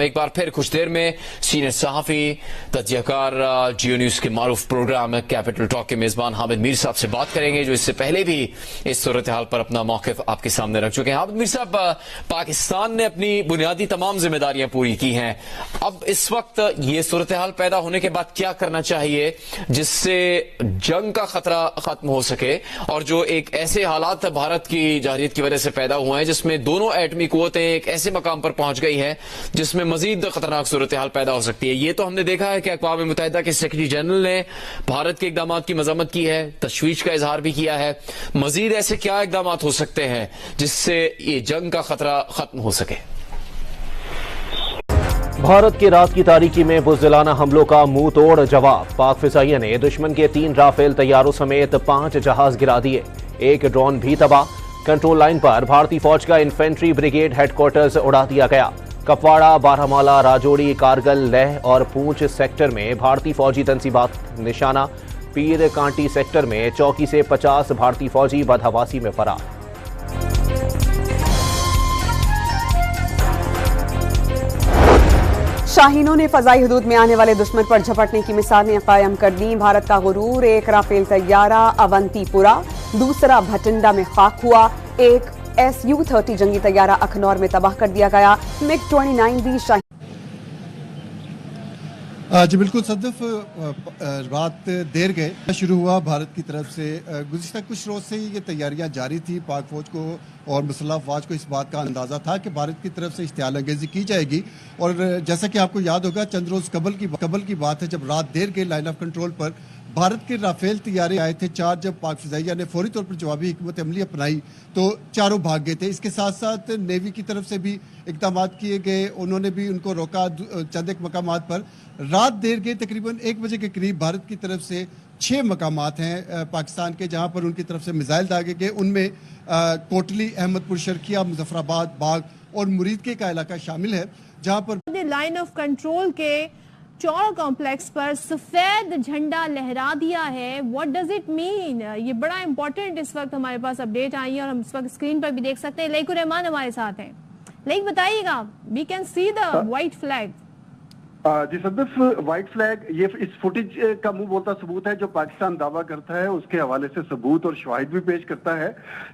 ہم ایک بار پھر کچھ دیر میں سینئر صحافی تجزیہ کار جیو نیوز کے معروف پروگرام کیپٹل ٹاک کے میزبان حامد میر صاحب سے بات کریں گے، جو اس سے پہلے بھی اس صورتحال پر اپنا موقف آپ کے سامنے رکھ چکے ہیں۔ حامد میر صاحب، پاکستان نے اپنی بنیادی تمام ذمہ داریاں پوری کی ہیں، اب اس وقت یہ صورتحال پیدا ہونے کے بعد کیا کرنا چاہیے جس سے جنگ کا خطرہ ختم ہو سکے، اور جو ایک ایسے حالات بھارت کی جارحیت کی وجہ سے پیدا ہوئے ہیں جس میں دونوں ایٹمی قوتیں ایک ایسے مقام پر پہنچ گئی ہیں جس میں مزید خطرناک صورتحال پیدا ہو سکتی ہے؟ یہ تو ہم نے دیکھا ہے کہ اقوام متحدہ کے سیکرٹری جنرل نے بھارت کے اقدامات کی مذمت کی ہے، تشویش کا اظہار بھی کیا ہے۔ مزید ایسے کیا اقدامات ہو سکتے ہیں جس سے یہ جنگ کا خطرہ ختم ہو سکے؟ بھارت کے رات کی تاریکی میں بزدلانہ حملوں کا منہ توڑ جواب، پاک فضائیہ نے دشمن کے 3 رافیل طیاروں سمیت 5 جہاز گرا دیے، ایک ڈرون بھی تباہ۔ کنٹرول لائن پر بھارتی فوج کا انفینٹری بریگیڈ ہیڈ کوارٹرز اڑا دیا گیا۔ کپواڑہ، بارہمولہ، راجوڑی، کارگل، لیہ اور پونچھ سیکٹر میں بھارتی فوجی تنصیبات نشانہ۔ پیر کانٹی سیکٹر میں چوکی سے 50 بھارتی فوجی بدحواسی میں فرار۔ شاہینوں نے فضائی حدود میں آنے والے دشمن پر جھپٹنے کی مثالیں قائم کر دیں۔ بھارت کا غرور، ایک رافیل طیارہ اونتی پورا، دوسرا بھٹنڈا میں خاک ہوا، ایک SU-30 جنگی طیارہ اخنور میں تباہ کر دیا گیا۔ MiG-29 بھی شاہین جی بالکل صدف، رات دیر گئے شروع ہوا بھارت کی طرف سے۔ گزشتہ کچھ روز سے یہ تیاریاں جاری تھی، پاک فوج کو اور مسلح افواج کو اس بات کا اندازہ تھا کہ بھارت کی طرف سے اشتعال انگیزی کی جائے گی، اور جیسا کہ آپ کو یاد ہوگا چند روز قبل کی بات ہے جب رات دیر گئے لائن آف کنٹرول پر بھارت کے رافیل طیارے آئے تھے 4، جب پاک فضائیہ نے فوری طور پر جوابی حکمت عملی اپنائی تو چاروں بھاگ گئے تھے۔ اس کے ساتھ ساتھ نیوی کی طرف سے بھی اقدامات کیے گئے، انہوں نے بھی ان کو روکا چند ایک مقامات پر۔ رات دیر گئے تقریباً 1 بجے کے قریب بھارت کی طرف سے 6 مقامات ہیں پاکستان کے جہاں پر ان کی طرف سے میزائل داغے گئے، ان میں کوٹلی، احمد پور شرقیہ، مظفر آباد، باغ اور مرید کا علاقہ شامل ہے، جہاں پر لائن آف کنٹرول کے چور کمپلیکس پر سفید جھنڈا لہرا دیا ہے۔ What does it mean? یہ بڑا امپورٹنٹ اس وقت ہمارے پاس اپڈیٹ آئی ہے اور ہم اس وقت اسکرین پر بھی دیکھ سکتے ہیں۔ لیک الرحمان ہمارے ساتھ ہیں۔ لیک بتائیے گا، we can see the white flag. جی صدف، وائٹ فلیگ یہ اس فوٹیج کا منہ بولتا ثبوت ہے جو پاکستان دعویٰ کرتا ہے، اس کے حوالے سے ثبوت اور شواہد بھی پیش کرتا ہے۔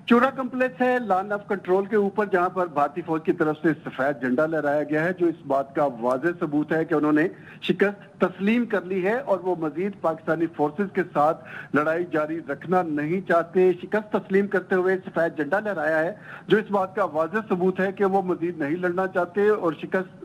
چورا کمپلیکس ہے لائن آف کنٹرول کے اوپر، جہاں پر بھارتی فوج کی طرف سے سفید جھنڈا لہرایا گیا ہے، جو اس بات کا واضح ثبوت ہے کہ انہوں نے شکست تسلیم کر لی ہے اور وہ مزید پاکستانی فورسز کے ساتھ لڑائی جاری رکھنا نہیں چاہتے۔ شکست تسلیم کرتے ہوئے سفید جھنڈا لہرایا ہے، جو اس بات کا واضح ثبوت ہے کہ وہ مزید نہیں لڑنا چاہتے اور شکست